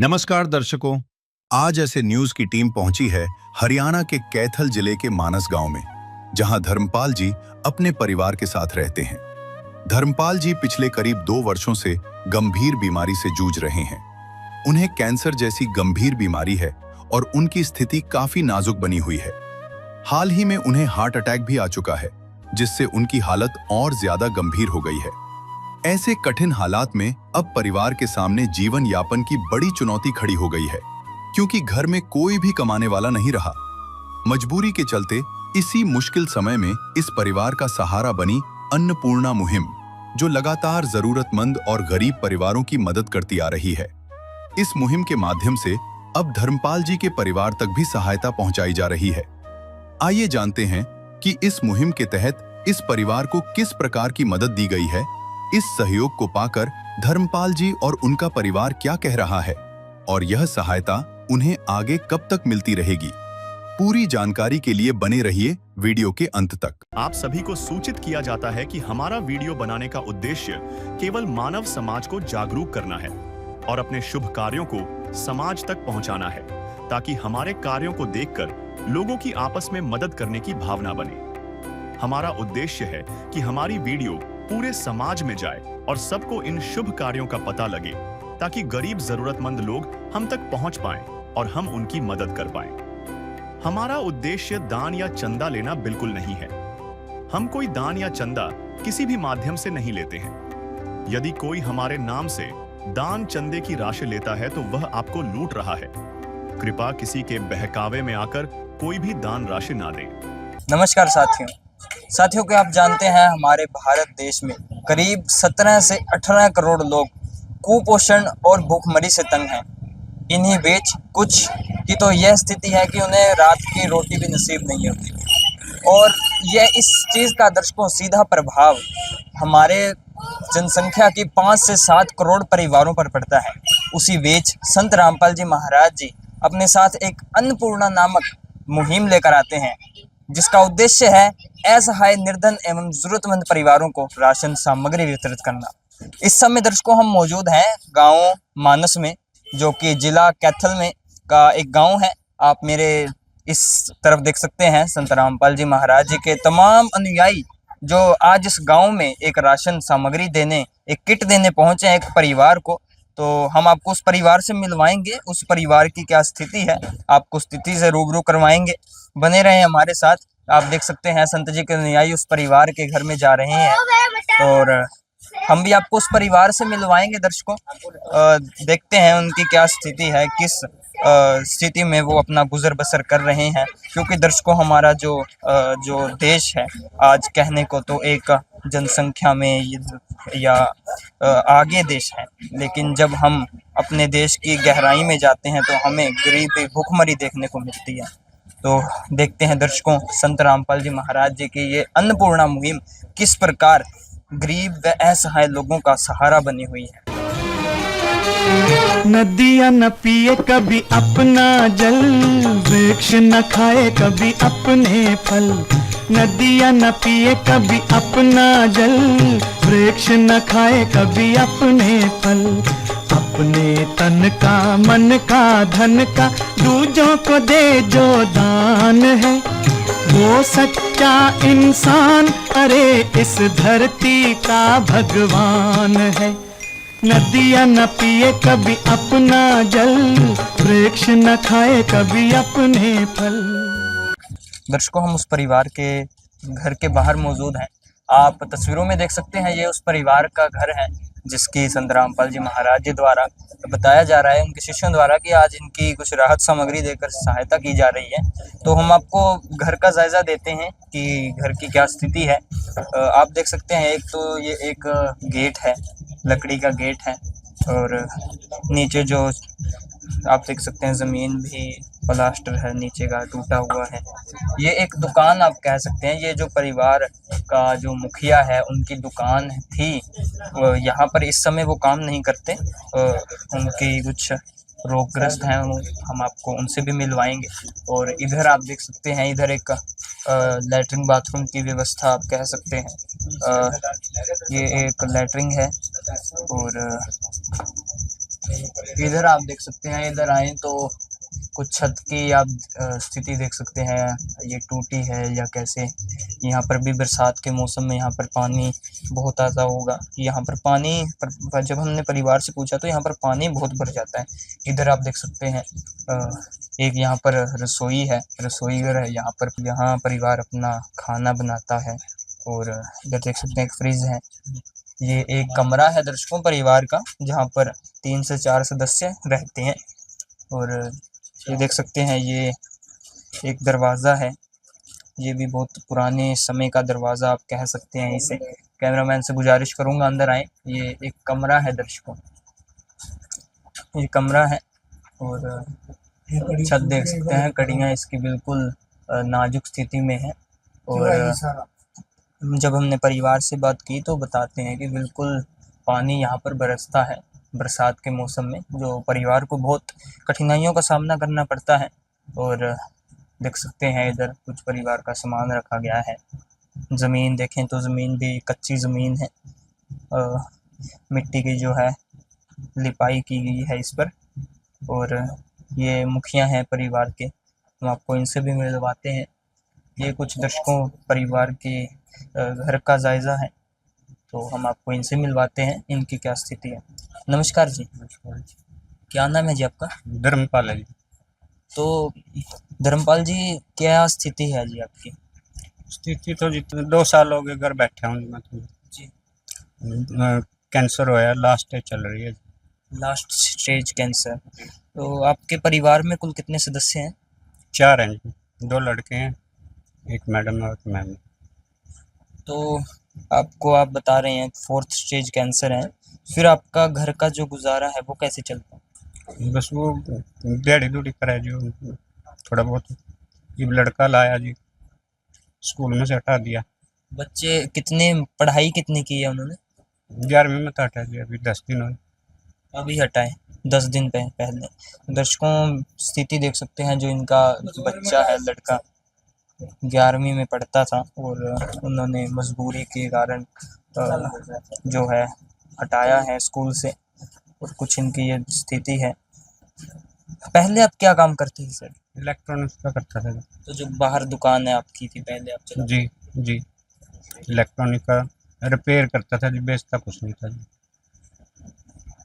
नमस्कार दर्शकों, आज ऐसे न्यूज की टीम पहुंची है हरियाणा के कैथल जिले के मानस गांव में, जहां धर्मपाल जी अपने परिवार के साथ रहते हैं। धर्मपाल जी पिछले करीब 2 वर्षों से गंभीर बीमारी से जूझ रहे हैं। उन्हें कैंसर जैसी गंभीर बीमारी है और उनकी स्थिति काफी नाजुक बनी हुई है। हाल ही में उन्हें हार्ट अटैक भी आ चुका है, जिससे उनकी हालत और ज्यादा गंभीर हो गई है। ऐसे कठिन हालात में अब परिवार के सामने जीवन यापन की बड़ी चुनौती खड़ी हो गई है, क्योंकि घर में कोई भी कमाने वाला नहीं रहा। मजबूरी के चलते इसी मुश्किल समय में इस परिवार का सहारा बनी अन्नपूर्णा मुहिम, जो लगातार जरूरतमंद और गरीब परिवारों की मदद करती आ रही है। इस मुहिम के माध्यम से अब धर्मपाल जी के परिवार तक भी सहायता पहुंचाई जा रही है। आइए जानते हैं कि इस मुहिम के तहत इस परिवार को किस प्रकार की मदद दी गई है। इस सहयोग को पाकर धर्मपाल जी और उनका परिवार क्या कह रहा है और यह सहायता उन्हें आगे कब तक मिलती रहेगी। पूरी जानकारी के लिए बने रहिए वीडियो के अंत तक। आप सभी को सूचित किया जाता है कि हमारा वीडियो बनाने का उद्देश्य केवल मानव समाज को जागरूक करना है और अपने शुभ कार्यों को समाज तक पहुंचाना है, ताकि हमारे कार्यों को देखकर लोगों की आपस में मदद करने की भावना बने। हमारा उद्देश्य है कि हमारी वीडियो पूरे समाज में जाए और सबको इन शुभ कार्यों का पता लगे, ताकि गरीब जरूरतमंद लोग हम तक पहुंच पाएं और हम उनकी मदद कर पाएं। हमारा उद्देश्य दान या चंदा लेना बिल्कुल नहीं है। हम कोई दान या चंदा किसी भी माध्यम से नहीं लेते हैं। यदि कोई हमारे नाम से दान चंदे की राशि लेता है तो वह आपको लूट रहा है। कृपया किसी के बहकावे में आकर कोई भी दान राशि ना दें। नमस्कार साथियों क्या आप जानते हैं हमारे भारत देश में करीब 17 से 18 करोड़ लोग कुपोषण और भूखमरी से तंग हैं। इन्हीं बीच कुछ की तो यह स्थिति है कि उन्हें रात की रोटी भी नसीब नहीं होती, और यह इस चीज़ का दर्शकों सीधा प्रभाव हमारे जनसंख्या की 5 से 7 करोड़ परिवारों पर पड़ता है। उसी बीच संत रामपाल जी महाराज जी अपने साथ एक अन्नपूर्णा नामक मुहिम लेकर आते हैं, जिसका उद्देश्य है असहाय, निर्धन एवं जरूरतमंद परिवारों को राशन सामग्री वितरित करना। इस समय दर्शकों हम मौजूद हैं गांव मानस में, जो कि जिला कैथल में का एक गांव है। आप मेरे इस तरफ देख सकते हैं संत रामपाल जी महाराज जी के तमाम अनुयायी जो आज इस गांव में एक राशन सामग्री देने, एक किट देने पहुंचे हैं एक परिवार को। तो हम आपको उस परिवार से मिलवाएंगे, उस परिवार की क्या स्थिति है आपको स्थिति से रूबरू करवाएंगे। बने रहें हमारे साथ। आप देख सकते हैं संत जी के अनुयायी उस परिवार के घर में जा रहे हैं और हम भी आपको उस परिवार से मिलवाएंगे दर्शकों। देखते हैं उनकी क्या स्थिति है, किस स्थिति में वो अपना गुजर बसर कर रहे हैं। क्योंकि दर्शकों हमारा जो देश है आज कहने को तो एक जनसंख्या में या आगे देश है, लेकिन जब हम अपने देश की गहराई में जाते हैं तो हमें गरीबी, भूखमरी देखने को मिलती है। तो देखते हैं दर्शकों संत रामपाल जी महाराज जी की ये अन्नपूर्णा मुहिम किस प्रकार गरीब व असहाय लोगों का सहारा बनी हुई है। नदियाँ न पिए कभी अपना जल, वृक्ष न खाए कभी अपने फल। नदियाँ न पिए कभी अपना जल, वृक्ष न खाए कभी अपने फल। अपने तन का, मन का, धन का दूजों को दे जो दान है, वो सच्चा इंसान, अरे इस धरती का भगवान है। नदियाँ न पिए कभी अपना जल, वृक्ष न खाए कभी अपने फल। दर्शकों हम उस परिवार के घर के बाहर मौजूद हैं। आप तस्वीरों में देख सकते हैं ये उस परिवार का घर है, जिसकी संत रामपाल जी महाराज जी द्वारा बताया जा रहा है, उनके शिष्यों द्वारा, कि आज इनकी कुछ राहत सामग्री देकर सहायता की जा रही है। तो हम आपको घर का जायजा देते हैं कि घर की क्या स्थिति है। आप देख सकते हैं एक तो ये एक गेट है, लकड़ी का गेट है, और नीचे जो आप देख सकते हैं ज़मीन भी प्लास्टर है, नीचे का टूटा हुआ है। ये एक दुकान आप कह सकते हैं। ये जो परिवार का जो मुखिया है उनकी दुकान थी, यहाँ पर इस समय वो काम नहीं करते, उनकी कुछ रोगग्रस्त हैं, हम आपको उनसे भी मिलवाएंगे। और इधर आप देख सकते हैं, इधर एक लैट्रिन बाथरूम की व्यवस्था आप कह सकते हैं। ये एक लैट्रिन है और इधर आप देख सकते हैं, इधर आए तो कुछ छत की आप स्थिति देख सकते हैं, ये टूटी है या कैसे। यहाँ पर भी बरसात के मौसम में यहाँ पर पानी बहुत ज़्यादा होगा। यहाँ पर पानी जब हमने परिवार से पूछा तो यहाँ पर पानी बहुत भर जाता है। इधर आप देख सकते हैं एक यहाँ पर रसोई है, रसोई घर है यहाँ पर, यहाँ परिवार अपना खाना बनाता है। और इधर देख सकते हैं एक फ्रिज है। ये एक कमरा है दर्शकों परिवार का, जहाँ पर 3 से 4 सदस्य रहते हैं। और ये देख सकते हैं ये एक दरवाज़ा है, ये भी बहुत पुराने समय का दरवाज़ा आप कह सकते हैं इसे। कैमरामैन से गुजारिश करूँगा अंदर आए। ये एक कमरा है दर्शकों, ये कमरा है। और छत देख सकते हैं, कड़ियाँ इसकी बिल्कुल नाजुक स्थिति में है। और जब हमने परिवार से बात की तो बताते हैं कि बिल्कुल पानी यहाँ पर बरसता है बरसात के मौसम में, जो परिवार को बहुत कठिनाइयों का सामना करना पड़ता है। और देख सकते हैं इधर कुछ परिवार का सामान रखा गया है। ज़मीन देखें तो ज़मीन भी कच्ची ज़मीन है, मिट्टी की जो है लिपाई की गई है इस पर। और ये मुखिया हैं परिवार के, हम आपको इनसे भी मिलवाते हैं। ये कुछ दर्शकों परिवार के घर का जायज़ा है, तो हम आपको इनसे मिलवाते हैं, इनकी क्या स्थिति है। नमस्कार जी, क्या नाम है जी आपका? धर्मपाल है जी। तो धर्मपाल जी, क्या स्थिति है जी आपकी? स्थिति तो जितने 2 साल हो गए घर बैठे हूँ मैं तो जी। कैंसर होया, लास्ट स्टेज चल रही है। Last stage cancer. तो आपके परिवार में कुल कितने सदस्य हैं? 4 हैं जी, 2 लड़के हैं, एक मैडम और एक मैम। तो आपको आप बता रहे हैं 4th स्टेज कैंसर है, फिर आपका घर का जो गुजारा है वो कैसे चलता है? बस वो दिहाड़ी दूड़ी करा जो थोड़ा बहुत। ये लड़का लाया जी, स्कूल में से हटा दिया। बच्चे कितने, पढ़ाई कितनी की है उन्होंने? 11वीं में तो हटा दिया, अभी 10 दिन हुए। अभी हटाए 10 दिन पहले। दर्शकों स्थिति देख सकते हैं, जो इनका बच्चा है लड़का 11वीं में पढ़ता था और उन्होंने मजबूरी के कारण जो है हटाया है स्कूल से, और कुछ इनकी ये स्थिति है। पहले आप क्या काम करते थे सर? इलेक्ट्रॉनिक्स का करता था। तो जो बाहर दुकान है आपकी थी पहले, आप चला? जी जी, इलेक्ट्रॉनिक का रिपेयर करता था जी, बेचता कुछ नहीं था जी।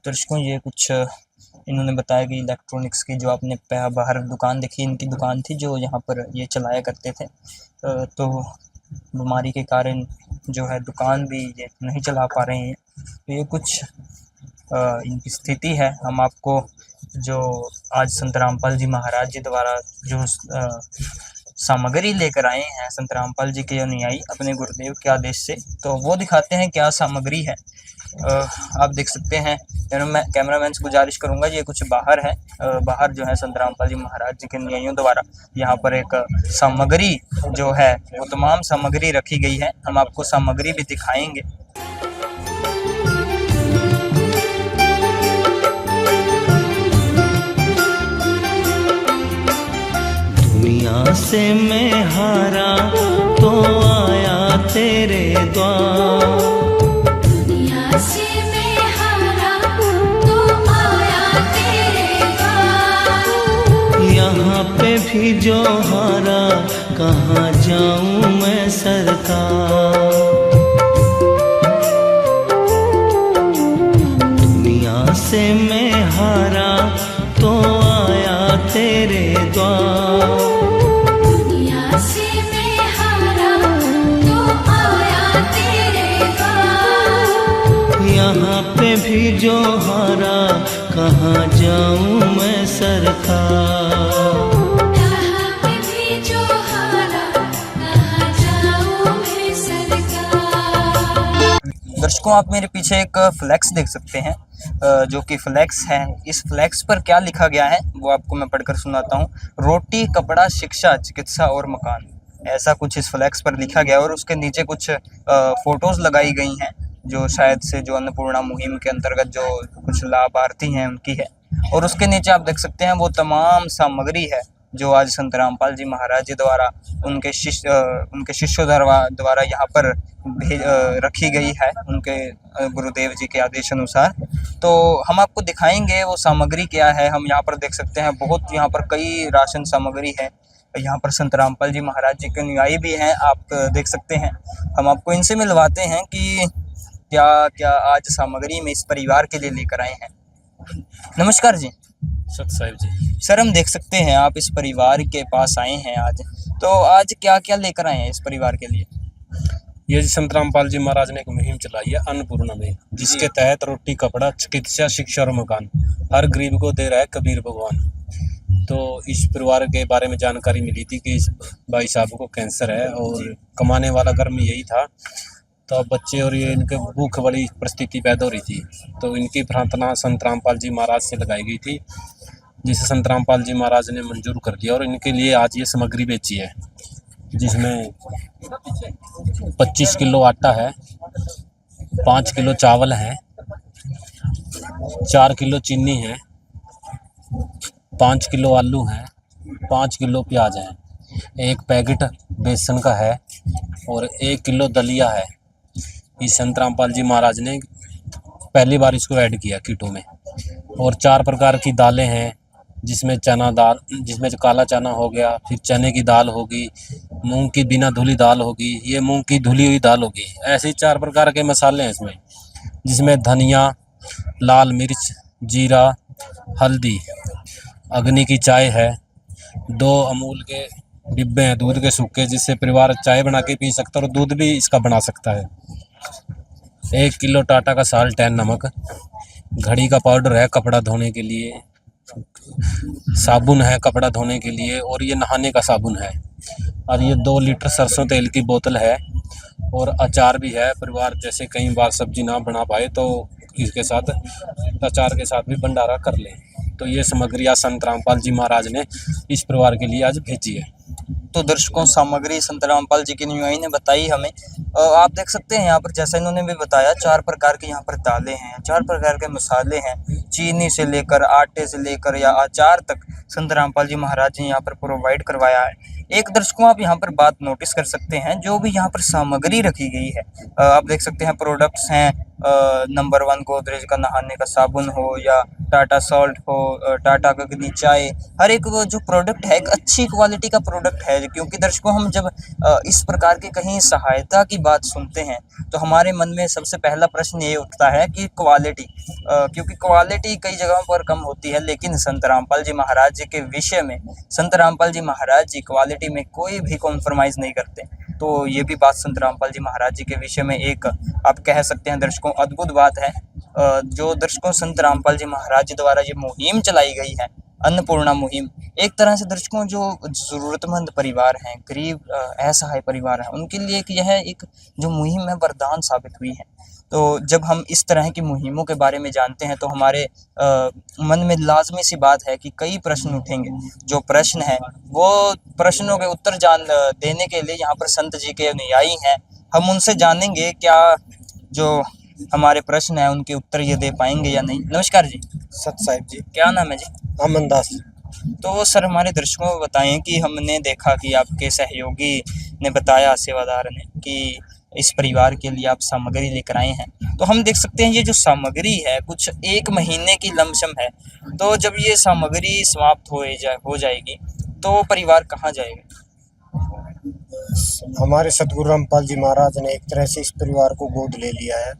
दर्शकों ये कुछ इन्होंने बताया कि इलेक्ट्रॉनिक्स की जो आपने बाहर दुकान देखी, इनकी दुकान थी जो यहाँ पर ये चलाया करते थे। तो बीमारी के कारण जो है दुकान भी ये नहीं चला पा रहे हैं। तो ये कुछ इनकी स्थिति है। हम आपको जो आज संत रामपाल जी महाराज जी द्वारा जो सामग्री लेकर आए हैं, संत रामपाल जी के अनुयायी अपने गुरुदेव के आदेश से, तो वो दिखाते हैं क्या सामग्री है। आप देख सकते हैं। मैं कैमरामैन से गुजारिश करूंगा, ये कुछ बाहर है, बाहर जो है संत रामपाल जी महाराज जी के अनुयायियों द्वारा यहाँ पर एक सामग्री जो है वो तमाम सामग्री रखी गई है। हम आपको सामग्री भी दिखाएंगे। दुनिया से मैं हारा तो आया तेरे द्वार, दुनिया से मैं हारा तो आया तेरे द्वार। यहाँ पे भी जो हारा कहाँ जाऊँ मैं सरकार। दुनिया से मैं हारा तो आया तेरे द्वार, दुनिया से मैं हारा तो आया तेरे द्वार। यहाँ पे भी जो हारा कहाँ जाऊँ मैं सरकार। यहाँ पे भी जो हारा कहाँ जाऊँ मैं सरकार। दर्शकों आप मेरे पीछे एक फ्लैक्स देख सकते हैं, जो कि फ्लैक्स है। इस फ्लैक्स पर क्या लिखा गया है वो आपको मैं पढ़कर सुनाता हूँ। रोटी, कपड़ा, शिक्षा, चिकित्सा और मकान, ऐसा कुछ इस फ्लैक्स पर लिखा गया। और उसके नीचे कुछ फोटोज़ लगाई गई हैं, जो शायद से जो अन्नपूर्णा मुहिम के अंतर्गत जो कुछ लाभार्थी हैं उनकी है। और उसके नीचे आप देख सकते हैं वो तमाम सामग्री है जो आज संत रामपाल जी महाराज जी द्वारा उनके शिष्यों द्वारा यहाँ पर रखी गई है, उनके गुरुदेव जी के आदेश अनुसार। तो हम आपको दिखाएंगे वो सामग्री क्या है। हम यहाँ पर देख सकते हैं बहुत यहाँ पर कई राशन सामग्री है। यहाँ पर संत रामपाल जी महाराज जी के अनुयायी भी हैं, आप देख सकते हैं। हम आपको इनसे मिलवाते हैं कि क्या क्या आज सामग्री में इस परिवार के लिए लेकर आए हैं। नमस्कार जी। सत साहिब जी। सर, हम देख सकते हैं आप इस परिवार के पास आए हैं आज, तो आज क्या क्या लेकर आए हैं इस परिवार के लिए? ये संत रामपाल जी महाराज ने एक मुहिम चलाई है अन्नपूर्णा में, जिसके तहत रोटी, कपड़ा, चिकित्सा, शिक्षा और मकान हर गरीब को दे रहा है कबीर भगवान। तो इस परिवार के बारे में जानकारी मिली थी कि इस भाई साहब को कैंसर है और कमाने वाला घर में यही था। तो अब बच्चे और ये इनके भूख वाली परिस्थिति पैदा हो रही थी, तो इनकी प्रार्थना संत रामपाल जी महाराज से लगाई गई थी, जिसे संत रामपाल जी महाराज ने मंजूर कर दिया और इनके लिए आज ये सामग्री बेची है, जिसमें 25 किलो आटा है, 5 किलो चावल है, 4 किलो चीनी है, 5 किलो आलू है, 5 किलो प्याज है, 1 पैकेट बेसन का है और 1 किलो दलिया है। इस संत रामपाल जी महाराज ने पहली बार इसको ऐड किया किटों में। और 4 प्रकार की दालें हैं, जिसमें चना दाल, जिसमें काला चना हो गया, फिर चने की दाल होगी, मूंग की बिना धुली दाल होगी, ये मूंग की धुली हुई दाल होगी। ऐसे 4 प्रकार के मसाले हैं इसमें, जिसमें धनिया, लाल मिर्च, जीरा, हल्दी, अग्नि की चाय है, 2 अमूल के डिब्बे हैं दूध के सूखे, जिससे परिवार चाय बना के पी सकता है और दूध भी इसका बना सकता है। 1 किलो टाटा का साल्ट है, नमक, घड़ी का पाउडर है कपड़ा धोने के लिए, साबुन है कपड़ा धोने के लिए, और ये नहाने का साबुन है, और ये 2 लीटर सरसों तेल की बोतल है, और अचार भी है। परिवार जैसे कई बार सब्जी ना बना पाए तो इसके साथ अचार के साथ भी भंडारा कर ले। तो ये सामग्री आज संत रामपाल जी महाराज ने इस परिवार के लिए आज भेजी है। तो दर्शकों, सामग्री संत रामपाल जी के अनुयायी ने बताई हमें। आप देख सकते हैं यहाँ पर, जैसा इन्होंने भी बताया, 4 प्रकार की यहाँ पर दालें हैं, 4 प्रकार के मसाले हैं, चीनी से लेकर आटे से लेकर या अचार तक संत रामपाल जी महाराज ने यहाँ पर प्रोवाइड करवाया है। एक दर्शकों, आप यहाँ पर बात नोटिस कर सकते हैं, जो भी यहाँ पर सामग्री रखी गई है, आप देख सकते हैं प्रोडक्ट्स हैं, नंबर 1 गोदरेज का नहाने का साबुन हो या टाटा सॉल्ट हो, टाटा का अग्नि चाय, हर एक वो जो प्रोडक्ट है एक अच्छी क्वालिटी का प्रोडक्ट है। क्योंकि दर्शकों, हम जब इस प्रकार की कहीं सहायता की बात सुनते हैं तो हमारे मन में सबसे पहला प्रश्न ये उठता है कि क्वालिटी, क्योंकि क्वालिटी कई जगहों पर कम होती है, लेकिन संत रामपाल जी महाराज जी के विषय में संत रामपाल जी महाराज जी क्वालिटी में कोई भी कॉम्प्रोमाइज़ नहीं करते। तो ये भी बात संत रामपाल जी महाराज जी के विषय में एक, आप कह सकते हैं दर्शकों, अद्भुत बात है। जो दर्शकों संत रामपाल जी महाराज जी द्वारा ये मुहिम चलाई गई है, अन्नपूर्णा मुहिम, एक तरह से दर्शकों जो ज़रूरतमंद परिवार हैं, गरीब असहाय परिवार हैं, उनके लिए यह एक जो मुहिम है वरदान साबित हुई है। तो जब हम इस तरह की मुहिमों के बारे में जानते हैं तो हमारे मन में लाजमी सी बात है कि कई प्रश्न उठेंगे। जो प्रश्न है वो प्रश्नों के उत्तर देने के लिए यहाँ पर संत जी के अनुयायी हैं। हम उनसे जानेंगे क्या जो हमारे प्रश्न है उनके उत्तर ये दे पाएंगे या नहीं। नमस्कार जी। सत साहिब जी। क्या नाम है जी? अमन दास। तो सर, हमारे दर्शकों को बताएं कि हमने देखा कि आपके सहयोगी ने बताया, सेवादार ने, कि इस परिवार के लिए आप सामग्री लेकर आए हैं। तो हम देख सकते हैं ये जो सामग्री है कुछ 1 महीने की लमसम है। तो जब ये सामग्री समाप्त हो जाएगी तो परिवार कहाँ जाएगा? हमारे सतगुरु रामपाल जी महाराज ने एक तरह से इस परिवार को गोद ले लिया है।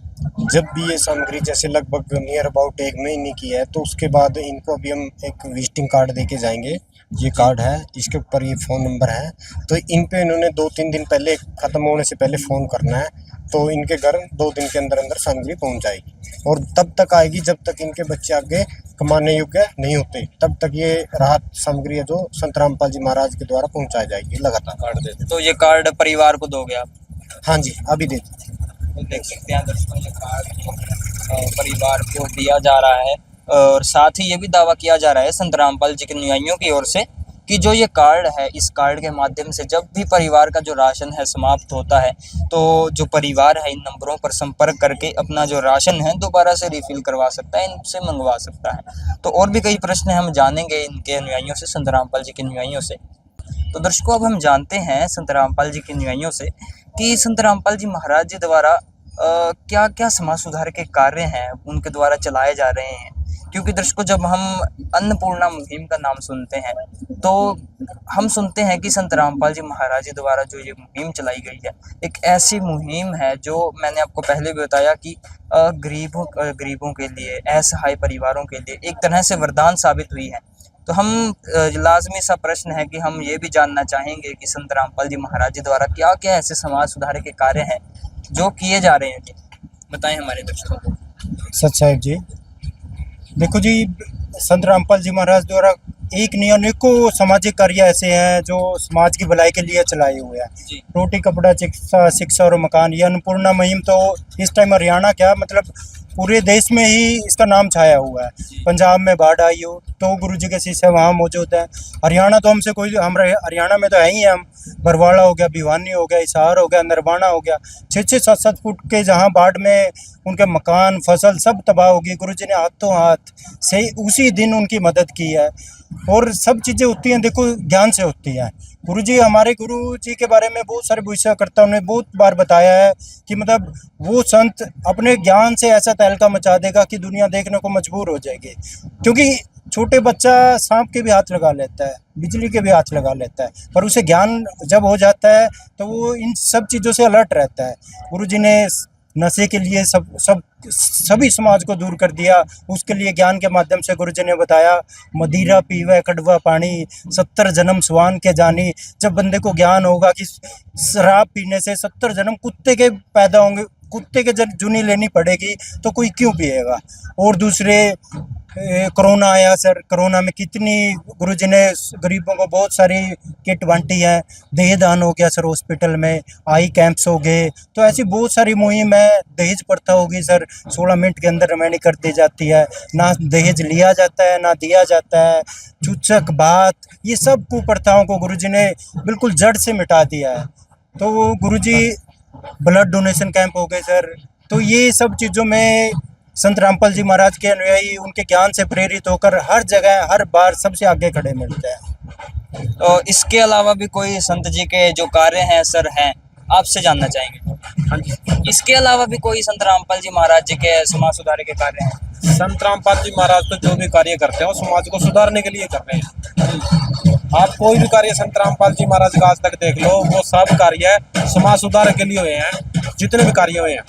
जब भी ये सामग्री जैसे लगभग नियर अबाउट 1 महीने की है, तो उसके बाद इनको अभी हम एक विजिटिंग कार्ड दे के जाएंगे। ये कार्ड है, इसके ऊपर ये फ़ोन नंबर है। तो इन पे इन्होंने 2-3 दिन पहले, ख़त्म होने से पहले फ़ोन करना है, तो इनके घर 2 दिन के अंदर अंदर सामग्री पहुंच जाएगी। और तब तक आएगी जब तक इनके बच्चे आगे कमाने योग्य नहीं होते, तब तक ये राहत सामग्री है जो संत रामपाल जी महाराज के द्वारा पहुंचाई जाएगी लगातार। कार्ड दे। तो ये कार्ड परिवार को दोगे आप? हाँ जी, अभी दे। तो देख सकते हैं दर्शकों, ये कार्ड परिवार को दिया जा रहा है। और साथ ही ये भी दावा किया जा रहा है संत रामपाल जी के अनुयायियों की ओर से कि जो ये कार्ड है, इस कार्ड के माध्यम से जब भी परिवार का जो राशन है समाप्त होता है, तो जो परिवार है इन नंबरों पर संपर्क करके अपना जो राशन है दोबारा से रिफिल करवा सकता है, इनसे मंगवा सकता है। तो और भी कई प्रश्न हम जानेंगे इनके अनुयायियों से, संत रामपाल जी के अनुयायियों से। तो दर्शकों, अब हम जानते हैं संत रामपाल जी के अनुयायियों से कि संत रामपाल जी महाराज जी द्वारा क्या क्या समाज सुधार के कार्य हैं उनके द्वारा चलाए जा रहे हैं। क्योंकि दर्शकों, जब हम अन्नपूर्णा मुहिम का नाम सुनते हैं तो हम सुनते हैं कि संत रामपाल जी महाराज जी द्वारा जो ये मुहिम चलाई गई है, एक ऐसी मुहिम है जो मैंने आपको पहले भी बताया कि गरीबों के लिए, असहाय परिवारों के लिए एक तरह से वरदान साबित हुई है। तो हम लाजमी सा प्रश्न है कि हम ये भी जानना चाहेंगे कि संत रामपाल जी महाराज जी द्वारा क्या क्या ऐसे समाज सुधार के कार्य हैं जो किए जा रहे हैं जी, बताएं हमारे दर्शकों को। सच साहिब जी, देखो जी, संत रामपाल जी महाराज द्वारा एक नहीं अनेकों सामाजिक कार्य ऐसे हैं जो समाज की भलाई के लिए चलाए हुए हैं। जी। रोटी कपड़ा शिक्षा और मकान, ये अन्नपूर्णा मुहिम तो इस टाइम हरियाणा क्या मतलब पूरे देश में ही इसका नाम छाया हुआ है। पंजाब में बाढ़ आई हो तो गुरुजी के शिष्य वहाँ मौजूद हैं। हरियाणा तो हमसे कोई, हमारे हरियाणा में तो है ही है। हम बरवाड़ा हो गया, भिवानी हो गया, हिसार हो गया, नरवाना हो गया, 6-6, 7-7 फुट के जहाँ बाढ़ में उनके मकान फसल सब तबाह होगी, गुरुजी ने हाथों हाथ से उसी दिन उनकी मदद की है। और सब चीज़ें होती हैं देखो ज्ञान से होती हैं। गुरुजी, हमारे गुरुजी के बारे में बहुत सारे भविष्यकर्ताओं ने बहुत बार बताया है कि मतलब वो संत अपने ज्ञान से ऐसा तहलका मचा देगा कि दुनिया देखने को मजबूर हो जाएगी। क्योंकि छोटे बच्चा सांप के भी हाथ लगा लेता है, बिजली के भी हाथ लगा लेता है, पर उसे ज्ञान जब हो जाता है तो वो इन सब चीज़ों से अलर्ट रहता है। गुरुजी ने नशे के लिए सभी समाज को दूर कर दिया। उसके लिए ज्ञान के माध्यम से गुरुजी ने बताया, मदिरा पीवे कड़वा पानी, 70 जन्म स्वान के जानी। जब बंदे को ज्ञान होगा कि शराब पीने से 70 जन्म कुत्ते के पैदा होंगे, कुत्ते के जुनी लेनी पड़ेगी, तो कोई क्यों पिएगा। और दूसरे कोरोना आया सर, कोरोना में कितनी गुरुजी ने गरीबों को बहुत सारी किट बांटी है। देह दान हो गया सर, हॉस्पिटल में आई कैंप्स हो गए। तो ऐसी बहुत सारी मुहिम है। दहेज प्रथा होगी सर, 16 मिनट के अंदर रमैनी कर दी जाती है, ना दहेज लिया जाता है ना दिया जाता है। चूचक बात, ये सब कुप्रथाओं को गुरुजी ने बिल्कुल जड़ से मिटा दिया है। तो वो गुरुजी ब्लड डोनेशन कैंप हो गए सर। तो ये सब चीज़ों में संत रामपाल जी महाराज के अनुयायी उनके ज्ञान से प्रेरित होकर हर जगह हर बार सबसे आगे खड़े मिलते हैं। तो इसके अलावा भी कोई संत जी के जो कार्य हैं सर हैं, आपसे जानना चाहेंगे। हाँ जी। इसके अलावा भी कोई संत रामपाल जी महाराज जी के समाज सुधार के कार्य हैं? संत रामपाल जी महाराज तो जो भी कार्य करते हैं वो समाज को सुधारने के लिए कर रहे हैं। आप कोई भी कार्य संत रामपाल जी महाराज का आज तक देख लो, वो सब कार्य समाज सुधार के लिए हुए हैं। जितने भी कार्य हुए हैं,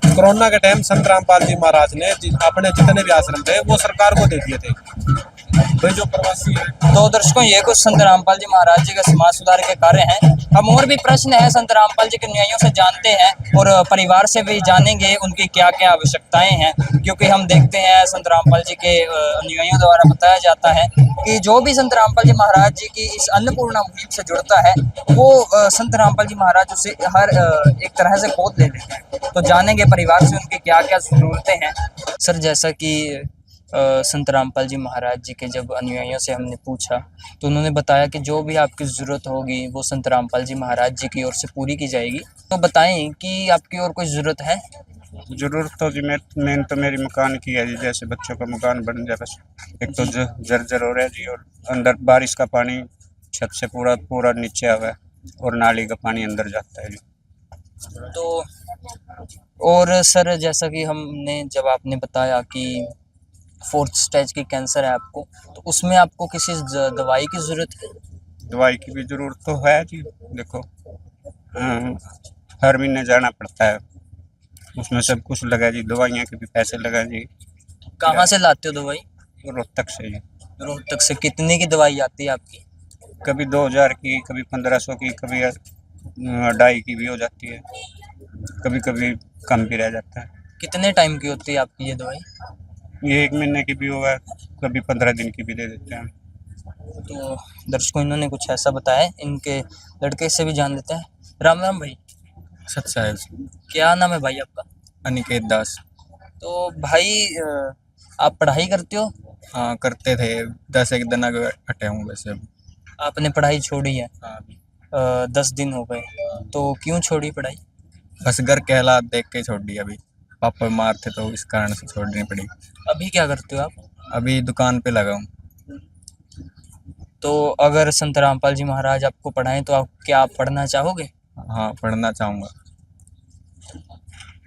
कोरोना के टाइम संत रामपाल जी महाराज ने अपने जितने भी आश्रम थे वो सरकार को दे दिए थे। तो जो प्रवासी है, तो दर्शकों, ये कुछ संत रामपाल जी महाराज जी के समाज सुधार के कार्य हैं। हम और भी प्रश्न है संत रामपाल जी के अनुयायियों से जानते हैं और परिवार से भी जानेंगे उनकी क्या क्या आवश्यकताएं हैं। क्योंकि हम देखते हैं संत रामपाल जी के अनुयायियों द्वारा बताया जाता है कि जो भी संत रामपाल जी महाराज जी की इस अन्नपूर्णा मुहिम से जुड़ता है वो संत रामपाल जी महाराज उसे हर एक तरह से गोद ले लेते हैं। तो जानेंगे परिवार से उनकी क्या क्या जरूरतें हैं। सर, जैसा कि संत रामपाल जी महाराज जी के जब अनुयायियों से हमने पूछा तो उन्होंने बताया कि जो भी आपकी ज़रूरत होगी वो संत रामपाल जी महाराज जी की ओर से पूरी की जाएगी। तो बताएं कि आपकी और कोई ज़रूरत है? जरूरत तो जी मेन तो मेरी मकान की है जी। जैसे बच्चों का मकान बन जाए बस। एक तो जर्जर हो रहा है जी, और अंदर बारिश का पानी छत से पूरा नीचे आ गया है और नाली का पानी अंदर जाता है जी। तो और सर, जैसा कि जब आपने बताया कि 4th स्टेज की कैंसर है आपको, तो उसमें आपको किसी दवाई की ज़रूरत है? दवाई की भी ज़रूरत तो है जी। देखो हर महीने जाना पड़ता है, उसमें सब कुछ लगा जी, दवाइयाँ के भी पैसे लगा जी। कहाँ से लाते हो दवाई? रोहतक से जी। रोहतक से। कितने की दवाई आती है आपकी? कभी 2000 की, कभी 1500 की, कभी 2.5 की भी हो जाती है, कभी कभी कम भी रह जाता है। कितने टाइम की होती है आपकी ये दवाई? ये 1 महीने की भी होगा, कभी 15 दिन की भी दे देते हैं। तो दर्शकों, इन्होंने कुछ ऐसा बताया है। इनके लड़के से भी जान लेते हैं। राम राम भाई। सच साहब। क्या नाम है भाई आपका? अनिकेत दास। तो भाई, आप पढ़ाई करते हो? हाँ, करते थे। 10 एक दिन आगे हटे हूँ वैसे। आपने पढ़ाई छोड़ी है? हाँ अभी 10 दिन हो गए, तो क्यों छोड़ी पढ़ाई? बस घर के हालात देख के छोड़ दी अभी। पापा बीमार थे तो इस कारण से छोड़नी पड़ी। अभी क्या करते हो आप? अभी दुकान पे लगा हूँ। तो अगर संत रामपाल जी महाराज आपको पढ़ाएं तो आप क्या आप पढ़ना चाहोगे? हाँ पढ़ना चाहूँगा।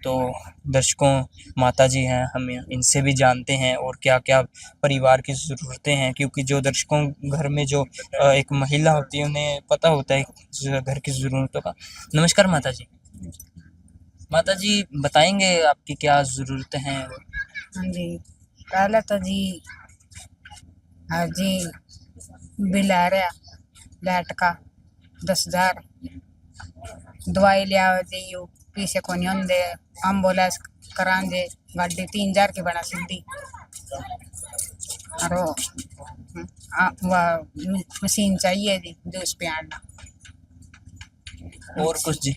तो दर्शकों, माता जी हैं, हम इनसे भी जानते हैं और क्या क्या परिवार की ज़रूरतें हैं, क्योंकि जो दर्शकों घर में जो एक महिला होती है उन्हें पता होता है घर की ज़रूरतों का। नमस्कार माता जी। माता जी बताएंगे आपकी क्या ज़रूरतें हैं? हाँ जी, पहले तो जी हाँ जी बिल आ रहा लाइट का 10,000, दवाई लिया जी पीछे को नहीं होंगे, एम्बुलेंस करान दे गाड़ी 3,000 की बना सीधी और वह मशीन चाहिए जी जूस पे आना। और कुछ जी?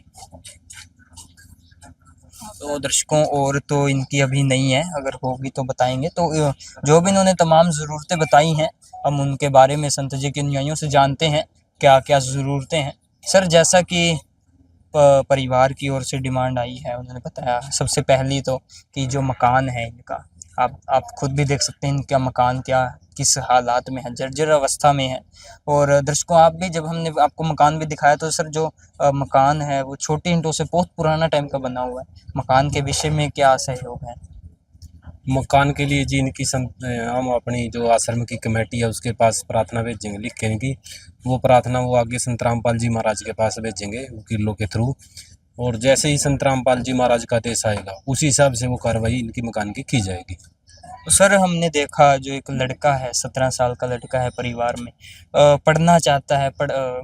तो दर्शकों और तो इनकी अभी नहीं है, अगर होगी तो बताएंगे। तो जो भी इन्होंने तमाम ज़रूरतें बताई हैं, हम उनके बारे में संत जी के अनुयायियों से जानते हैं क्या क्या ज़रूरतें हैं। सर, जैसा कि परिवार की ओर से डिमांड आई है, उन्होंने बताया सबसे पहली तो कि जो मकान है इनका, आप खुद भी देख सकते हैं इनका मकान क्या किस हालात में है, जर्जर अवस्था में है। और दर्शकों आप भी, जब हमने आपको मकान भी दिखाया तो सर जो मकान है वो छोटी ईंटों से बहुत पुराना टाइम का बना हुआ है। मकान के विषय में क्या सहयोग है? मकान के लिए जी इनकी हम अपनी जो आश्रम की कमेटी है उसके पास प्रार्थना भेजेंगे लिख के इनकी, वो प्रार्थना वो आगे संत रामपाल जी महाराज के पास भेजेंगे वकीलों के थ्रू। और जैसे ही संत रामपाल जी महाराज का आदेश आएगा उसी हिसाब से वो कार्रवाई इनकी मकान की जाएगी। तो सर हमने देखा जो एक लड़का है, 17 साल का लड़का है, परिवार में पढ़ना चाहता है,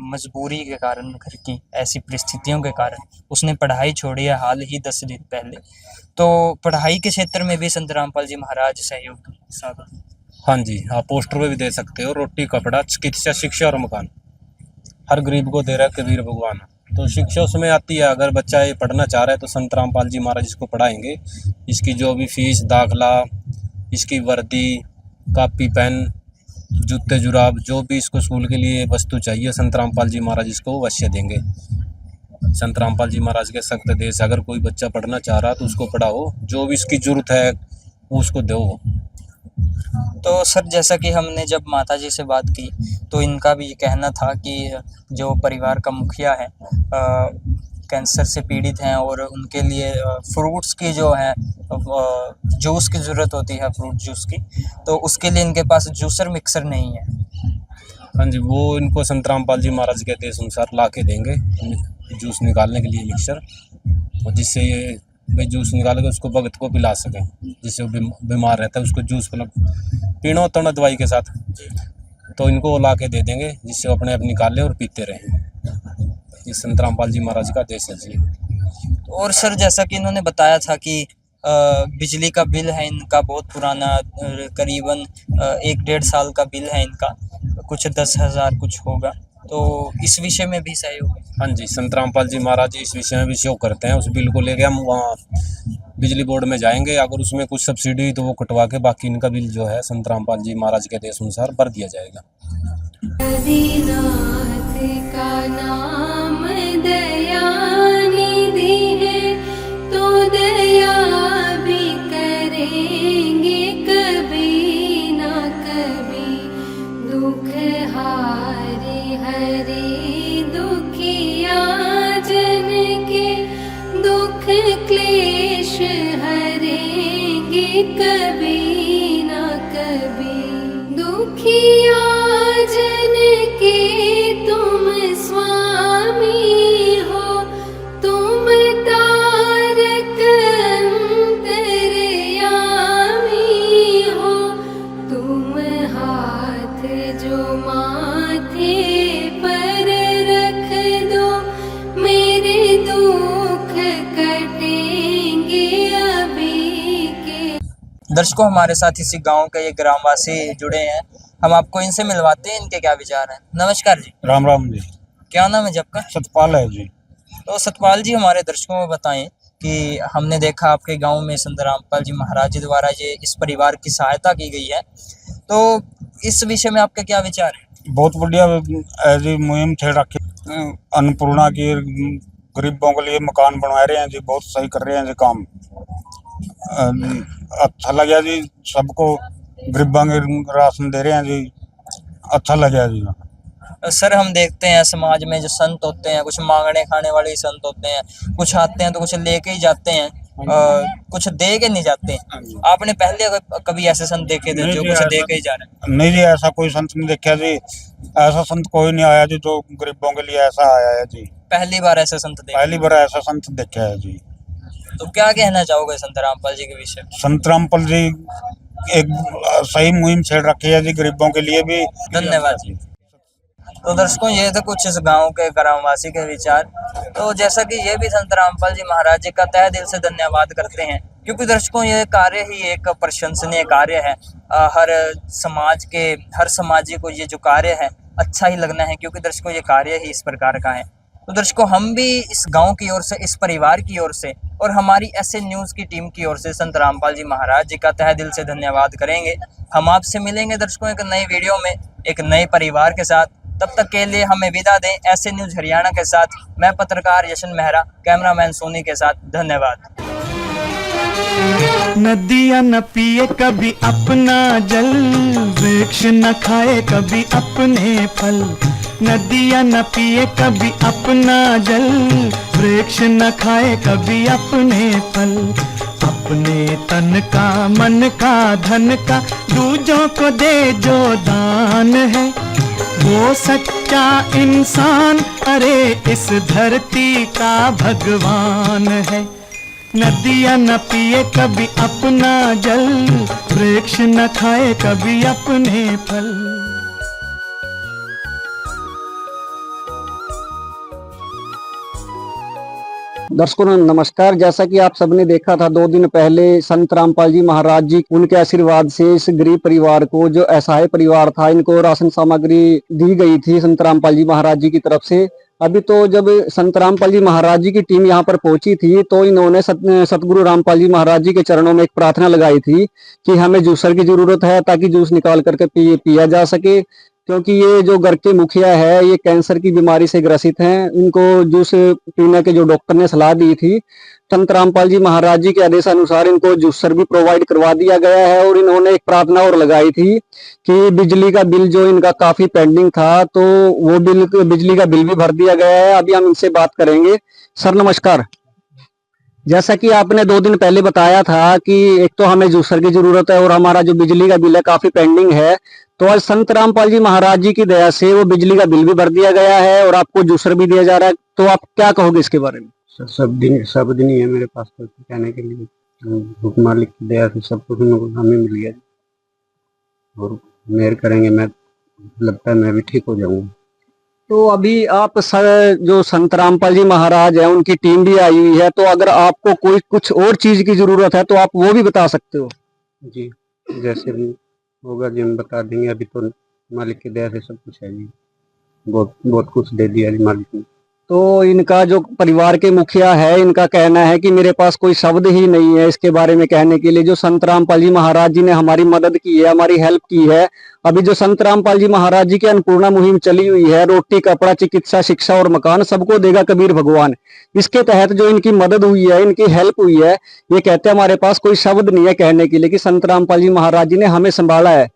मजबूरी के कारण, घर की ऐसी परिस्थितियों के कारण उसने पढ़ाई छोड़ी है हाल ही 10 दिन पहले। तो पढ़ाई के क्षेत्र में भी संत रामपाल जी महाराज सहयोग साबित। हाँ जी, आप पोस्टर पे भी दे सकते हो, रोटी कपड़ा चिकित्सा शिक्षा और मकान हर गरीब को दे रहा है कबीर भगवान। तो शिक्षा उसमें आती है, अगर बच्चा ये पढ़ना चाह रहा है तो संत रामपाल जी महाराज इसको पढ़ाएंगे। इसकी जो भी फीस, दाखला, इसकी वर्दी, कापी, पेन, जूते जुराब, जो भी इसको स्कूल के लिए वस्तु चाहिए संत रामपाल जी महाराज इसको अवश्य देंगे। संत रामपाल जी महाराज के सख्त आदेश, अगर कोई बच्चा पढ़ना चाह रहा तो उसको पढ़ाओ, जो भी इसकी जरूरत है वो उसको दो। तो सर जैसा कि हमने जब माता जी से बात की तो इनका भी ये कहना था कि जो परिवार का मुखिया है कैंसर से पीड़ित हैं और उनके लिए फ्रूट्स की जो है जूस की ज़रूरत होती है, फ्रूट जूस की, तो उसके लिए इनके पास जूसर मिक्सर नहीं है। हाँ जी, वो इनको संत रामपाल जी महाराज के आदेश अनुसार ला के देंगे जूस निकालने के लिए मिक्सर, और जिससे ये भाई जूस निकाल के उसको भगत को पिला सकें, जिससे वो बीमार रहता है उसको जूस पीना होता है ना दवाई के साथ, तो इनको वो ला के दे देंगे जिससे वो अपने आप निकाल लें और पीते रहें। ये संत रामपाल जी महाराज का आदेश है जी। और सर जैसा कि इन्होंने बताया था कि बिजली का बिल है इनका बहुत पुराना, करीबन 1-1.5 साल का बिल है इनका, कुछ 10,000 कुछ होगा, तो इस विषय में भी सहयोग है? हाँ जी, संत रामपाल जी महाराज इस विषय में भी सहयोग करते हैं। उस बिल को लेके हम वहाँ बिजली बोर्ड में जाएंगे, अगर उसमें कुछ सब्सिडी हुई तो वो कटवा के बाकी इनका बिल जो है संत रामपाल जी महाराज के आदेश अनुसार भर दिया जाएगा। आदिनाथ का नाम दयानिधि है, तो दया भी करेंगे कभी ना कभी। दुख हारे हरे दुखिया जन के, दुख क्लेश हरेंगे कभी ना कभी। दुखिया जन के तुम स्वामी हो, तुम तारक अंतर्यामी हो। तुम हाथ जो माथे पर रख दो, मेरे दुख कटेंगे अभी के। दर्शकों हमारे साथ इसी गांव के ये ग्रामवासी जुड़े हैं, हम आपको इनसे मिलवाते हैं, इनके क्या विचार हैं। नमस्कार जी। राम राम जी। क्या नाम है जी आपका? सतपाल है जी। तो सतपाल जी हमारे दर्शकों को बताएं कि हमने देखा आपके गांव में संत रामपाल जी महाराज जी द्वारा ये इस परिवार की सहायता की गई है, तो इस विषय में आपके क्या विचार है? बहुत बढ़िया ऐसी मुहिम छेड़ रखी। अन्नपूर्णा की गरीबों के लिए मकान बनवा रहे हैं जी, बहुत सही कर रहे हैं जी काम। अच्छा लगा जी, सबको गरीबों के राशन दे रहे हैं जी, अच्छा लगा जी। सर हम देखते हैं समाज में जो संत होते हैं, कुछ मांगने खाने वाले ही संत होते हैं, कुछ आते हैं तो कुछ लेके ही जाते हैं, कुछ दे के नहीं जाते। आपने पहले कभी ऐसे संत देखे थे जो कुछ दे के ही जा रहे हैं? नहीं जी, ऐसा कोई संत नहीं देखा जी, ऐसा संत कोई नहीं आया जी जो गरीबों के लिए ऐसा आया है जी। पहली बार ऐसे संत देखे? पहली बार ऐसा संत देखा है जी। तो क्या कहना चाहोगे संत रामपाल जी के विषय? संत रामपाल जी एक सही मुहिम छेड़ रखी है जी, गरीबों के लिए भी। धन्यवाद जी। तो दर्शकों, ये थे कुछ इस गांव के ग्रामवासी के विचार। तो जैसा कि ये भी संत रामपाल जी महाराज जी का तहे दिल से धन्यवाद करते हैं, क्योंकि दर्शकों ये कार्य ही एक प्रशंसनीय कार्य है। हर समाजी को ये जो कार्य है अच्छा ही लगना है, क्योंकि दर्शकों ये कार्य ही इस प्रकार का है। तो दर्शकों, हम भी इस गांव की ओर से, इस परिवार की ओर से और हमारी ऐसे न्यूज़ की टीम की ओर से संत रामपाल जी महाराज जी का तहे दिल से धन्यवाद करेंगे। हम आपसे मिलेंगे दर्शकों एक नई वीडियो में, एक नए परिवार के साथ। तब तक के लिए हमें विदा दें ऐसे न्यूज़ हरियाणा के साथ। मैं पत्रकार यशन मेहरा, कैमरामैन सोनी के साथ। धन्यवाद। नदियाँ न पिए कभी अपना जल, वृक्ष न खाए कभी अपने फल। नदियाँ न पिए कभी अपना जल, वृक्ष न खाए कभी अपने फल। अपने तन का, मन का, धन का दूजों को दे जो दान है, वो सच्चा इंसान, अरे इस धरती का भगवान है। नदियाँ न पिए कभी अपना जल, वृक्ष न खाए कभी अपने फल। दर्शकों नमस्कार। जैसा कि आप सबने देखा था 2 दिन पहले संत रामपाल जी महाराज जी उनके आशीर्वाद से इस गरीब परिवार को, जो असहाय परिवार था, इनको राशन सामग्री दी गई थी संत रामपाल जी महाराज जी की तरफ से। अभी तो जब संत रामपाल जी महाराज जी की टीम यहाँ पर पहुंची थी तो इन्होंने सतगुरु रामपाल जी महाराज जी के चरणों में एक प्रार्थना लगाई थी कि हमें जूसर की जरूरत है ताकि जूस निकाल करके पिया जा सके, क्योंकि ये जो घर के मुखिया है ये कैंसर की बीमारी से ग्रसित हैं। इनको जूस पीने के जो डॉक्टर ने सलाह दी थी, संत रामपाल जी महाराज जी के आदेशानुसार इनको जूसर भी प्रोवाइड करवा दिया गया है। और इन्होंने एक प्रार्थना और लगाई थी कि बिजली का बिल जो इनका काफी पेंडिंग था, तो वो बिजली का बिल भी भर दिया गया है। अभी हम इनसे बात करेंगे। सर नमस्कार। जैसा कि आपने 2 दिन पहले बताया था कि एक तो हमें जूसर की जरूरत है और हमारा जो बिजली का बिल है काफी पेंडिंग है, तो आज संत रामपाल जी महाराज जी की दया से वो बिजली का बिल भी भर दिया गया है और आपको जूसर भी दिया जा रहा है। तो आप क्या कहोगे इसके बारे में? सब दिन ही है मेरे पास तो कहने के लिए। मालिक की दया से सब कुछ हमें मिल गया और मेहर करेंगे, मैं लगता है मैं भी ठीक हो जाऊंगा। तो अभी आप जो संत रामपाल जी महाराज है उनकी टीम भी आई हुई है, तो अगर आपको कोई कुछ और चीज की जरूरत है तो आप वो भी बता सकते हो। जी, जैसे भी होगा जी हम बता देंगे। अभी तो मालिक की दया से सब कुछ है जी, बहुत कुछ दे दिया जी मालिक ने। तो इनका जो परिवार के मुखिया है, इनका कहना है कि मेरे पास कोई शब्द ही नहीं है इसके बारे में कहने के लिए। जो संत रामपाल जी महाराज जी ने हमारी मदद की है, हमारी हेल्प की है। अभी जो संत रामपाल जी महाराज जी की अन्नपूर्णा मुहिम चली हुई है, रोटी कपड़ा चिकित्सा शिक्षा और मकान सबको देगा कबीर भगवान, इसके तहत जो इनकी मदद हुई है, इनकी हेल्प हुई है, ये कहते हैं हमारे पास कोई शब्द नहीं है कहने के लिए कि संत रामपाल जी महाराज जी ने हमें संभाला है।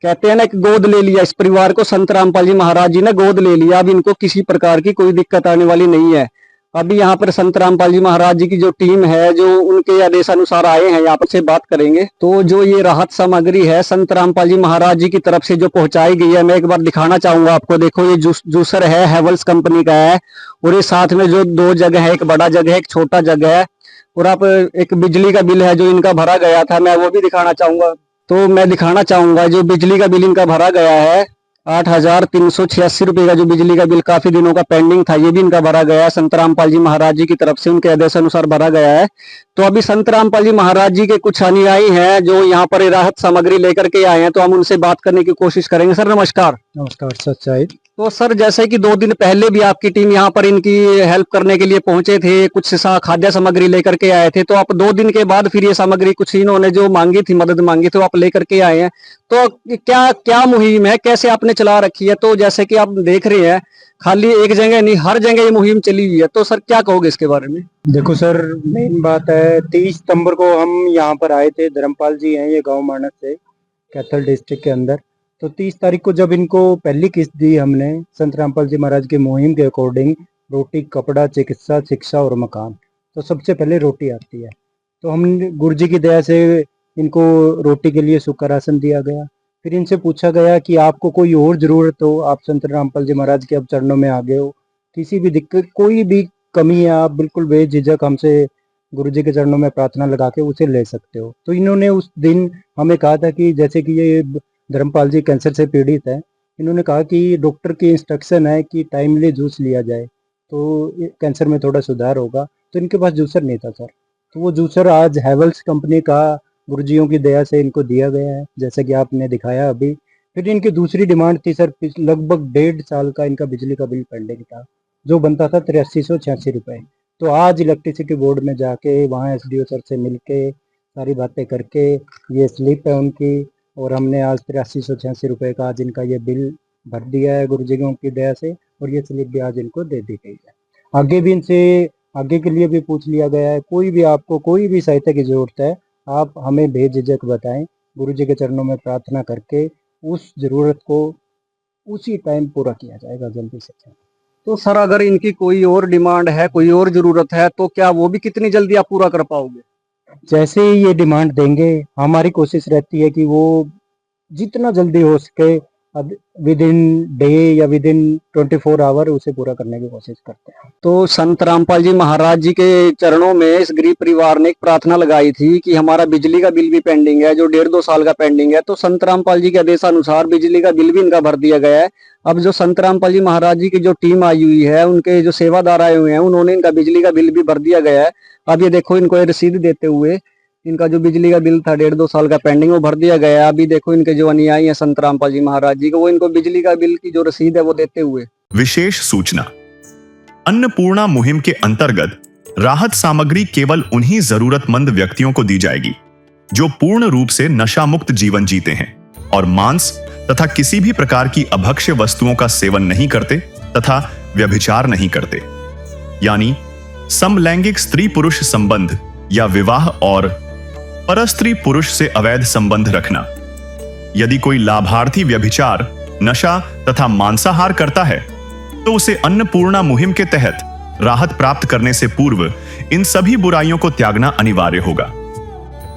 कहते हैं ना कि गोद ले लिया, इस परिवार को संत रामपाल जी महाराज जी ने गोद ले लिया। अब इनको किसी प्रकार की कोई दिक्कत आने वाली नहीं है। अभी यहाँ पर संत रामपाल जी महाराज जी की जो टीम है, जो उनके आदेशानुसार आए हैं, यहाँ पर से बात करेंगे। तो जो ये राहत सामग्री है संत रामपाल जी महाराज जी की तरफ से जो पहुंचाई गई है, मैं एक बार दिखाना चाहूंगा आपको। देखो ये जूसर है, हेवल्स कंपनी का है, और ये साथ में जो 2 जग है, एक बड़ा जग है, एक छोटा जग है, और आप एक बिजली का बिल है जो इनका भरा गया था, मैं वो भी दिखाना चाहूंगा। तो मैं दिखाना चाहूंगा जो बिजली का बिल इनका भरा गया है 8,386 रुपए का जो बिजली का बिल काफी दिनों का पेंडिंग था, ये भी इनका भरा गया है। संत रामपाल जी महाराज जी की तरफ से उनके आदेश अनुसार भरा गया है। तो अभी संत रामपाल जी महाराज जी के कुछ अनुयायी हैं जो यहाँ पर राहत सामग्री लेकर के आए हैं, तो हम उनसे बात करने की कोशिश करेंगे। सर नमस्कार। नमस्कार। सच्चाई तो सर जैसे कि 2 दिन पहले भी आपकी टीम यहाँ पर इनकी हेल्प करने के लिए पहुंचे थे, कुछ खाद्य सामग्री लेकर के आए थे, तो आप 2 दिन के बाद फिर ये सामग्री कुछ इन्होंने जो मांगी थी, मदद मांगी थी, वो आप लेकर के आए हैं। तो क्या क्या मुहिम है, कैसे आपने चला रखी है? तो जैसे कि आप देख रहे हैं खाली एक जगह नहीं, हर जगह ये मुहिम चली हुई है, तो सर क्या कहोगे इसके बारे में? देखो सर, मेन बात है 30 सितंबर को हम यहाँ पर आए थे। धर्मपाल जी हैं, ये गांव मानस से, कैथल डिस्ट्रिक्ट के अंदर। तो 30 तारीख को जब इनको पहली किस्त दी हमने संत रामपाल जी महाराज की मुहिम के अकॉर्डिंग, रोटी, कपड़ा, चिकित्सा, शिक्षा और मकान, तो सबसे पहले रोटी आती है। तो हम गुरु जी की दया से इनको रोटी के लिए सूखा राशन दिया गया। फिर इनसे पूछा गया कि आपको कोई और जरूरत हो, आप संत रामपाल जी महाराज के अब चरणों में आगे हो, किसी भी दिक्कत, कोई भी कमी है, आप बिल्कुल बेझिझक हमसे गुरु जी के चरणों में प्रार्थना लगा के उसे ले सकते हो। तो इन्होंने उस दिन हमें कहा था कि जैसे कि ये धर्मपाल जी कैंसर से पीड़ित है, इन्होंने कहा कि डॉक्टर की इंस्ट्रक्शन है कि टाइमली जूस लिया जाए तो कैंसर में थोड़ा सुधार होगा। तो इनके पास जूसर नहीं था सर, तो वो जूसर आज हैवेल्स कंपनी का गुरुजियों की दया से इनको दिया गया है, जैसे कि आपने दिखाया अभी। फिर इनकी दूसरी डिमांड थी सर, लगभग 1.5 साल का इनका बिजली का बिल पेंडिंग था, जो बनता था 8386 रुपये। तो आज इलेक्ट्रिसिटी बोर्ड में जाके वहाँ SDO सर से मिलके सारी बातें करके ये स्लिप है उनकी, और हमने आज 8386 रुपये का आज इनका ये बिल भर दिया है गुरुजियों की दया से, और ये स्लिप भी आज इनको दे दी गई है। आगे भी इनसे आगे के लिए भी पूछ लिया गया है, कोई भी आपको कोई भी सहायता की जरूरत है, आप हमें बेझिझक बताएं, गुरु जी के चरणों में प्रार्थना करके उस जरूरत को उसी टाइम पूरा किया जाएगा जल्दी से। तो सर अगर इनकी कोई और डिमांड है, कोई और जरूरत है, तो क्या वो भी कितनी जल्दी आप पूरा कर पाओगे? जैसे ही ये डिमांड देंगे, हमारी कोशिश रहती है कि वो जितना जल्दी हो सके विद इन डे या विद इन 24 आवर उसे पूरा करने की कोशिश करते हैं। तो संत रामपाल जी महाराज जी के चरणों में इस गरीब परिवार ने एक प्रार्थना लगाई थी कि हमारा बिजली का बिल भी पेंडिंग है, जो 1.5-2 साल का पेंडिंग है। तो संत रामपाल जी के आदेशानुसार बिजली का बिल भी इनका भर दिया गया है। अब जो संत रामपाल जी महाराज जी की जो टीम आई हुई है, उनके जो सेवादार आए हुए हैं, उन्होंने इनका बिजली का बिल भी भर दिया गया है। अब ये देखो, इनको ये रसीद देते हुए इनका जो बिजली का बिल था 1.5-2 साल का पेंडिंग, वो भर दिया गया है। अभी देखो, इनके जो अनुयायी हैं संत रामपाल जी महाराज जी को, वो इनको बिजली का बिल की जो रसीद है वो देते हुए। विशेष सूचना, अन्नपूर्णा मुहिम के अंतर्गत राहत सामग्री केवल उन्हीं जरूरतमंद व्यक्तियों को दी जाएगी जो पूर्ण रूप से नशा मुक्त जीवन जीते हैं और मांस तथा किसी भी प्रकार की अभक्ष्य वस्तुओं का सेवन नहीं करते तथा व्यभिचार नहीं करते, यानी समलैंगिक स्त्री पुरुष संबंध या विवाह और परस्त्री पुरुष से अवैध संबंध रखना। यदि कोई लाभार्थी व्यभिचार, नशा तथा मांसाहार करता है तो उसे अन्नपूर्णा मुहिम के तहत राहत प्राप्त करने से पूर्व इन सभी बुराइयों को त्यागना अनिवार्य होगा।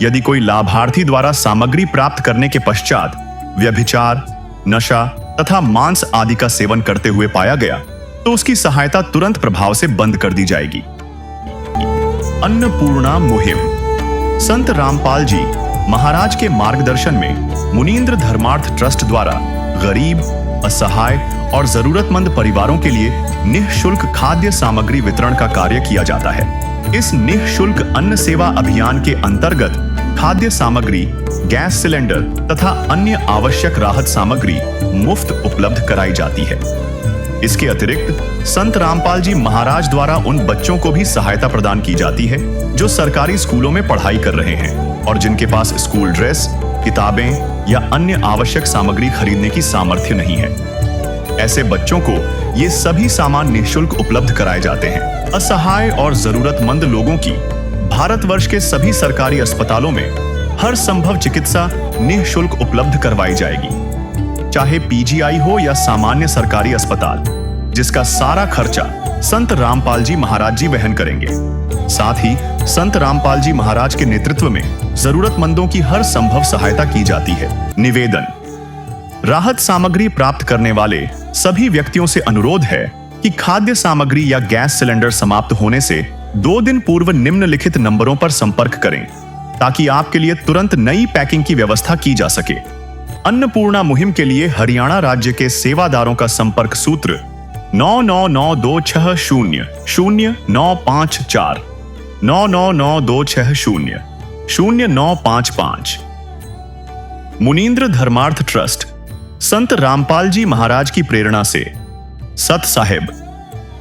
यदि कोई लाभार्थी द्वारा सामग्री प्राप्त करने के पश्चात व्यभिचार, नशा तथा मांस आदि का सेवन करते हुए पाया गया तो उसकी सहायता तुरंत प्रभाव से बंद कर दी जाएगी। अन्नपूर्णा मुहिम संत रामपाल जी महाराज के मार्गदर्शन में मुनींद्र धर्मार्थ ट्रस्ट द्वारा गरीब, असहाय और जरूरतमंद परिवारों के लिए निःशुल्क खाद्य सामग्री वितरण का कार्य किया जाता है। इस निःशुल्क अन्न सेवा अभियान के अंतर्गत खाद्य सामग्री, गैस सिलेंडर तथा अन्य आवश्यक राहत सामग्री मुफ्त उपलब्ध कराई जाती है। इसके अतिरिक्त संत रामपाल जी महाराज द्वारा उन बच्चों को भी सहायता प्रदान की जाती है जो सरकारी स्कूलों में पढ़ाई कर रहे हैं और जिनके पास स्कूल ड्रेस, किताबें या अन्य आवश्यक सामग्री खरीदने की सामर्थ्य नहीं है। ऐसे बच्चों को ये सभी सामान निःशुल्क उपलब्ध कराए जाते हैं। असहाय और जरूरतमंद लोगों की भारतवर्ष के सभी सरकारी अस्पतालों में हर संभव चिकित्सा निःशुल्क उपलब्ध करवाई जाएगी, चाहे PGI हो या सामान्य सरकारी अस्पताल, जिसका सारा खर्चा संत रामपाल जी महाराज जी वहन करेंगे। साथ ही संत रामपाल जी महाराज के नेतृत्व में जरूरतमंदों की हर संभव सहायता की जाती है। निवेदन, राहत सामग्री प्राप्त करने वाले सभी व्यक्तियों से अनुरोध है कि खाद्य सामग्री या गैस सिलेंडर समाप्त होने से 2 दिन पूर्व निम्नलिखित नंबरों पर संपर्क करें ताकि आपके लिए तुरंत नई पैकिंग की व्यवस्था की जा सके। अन्नपूर्णा मुहिम के लिए हरियाणा राज्य के सेवादारों का संपर्क सूत्र 9992600954 9992600955। मुनींद्र धर्मार्थ ट्रस्ट संत रामपाल जी महाराज की प्रेरणा से सत साहिब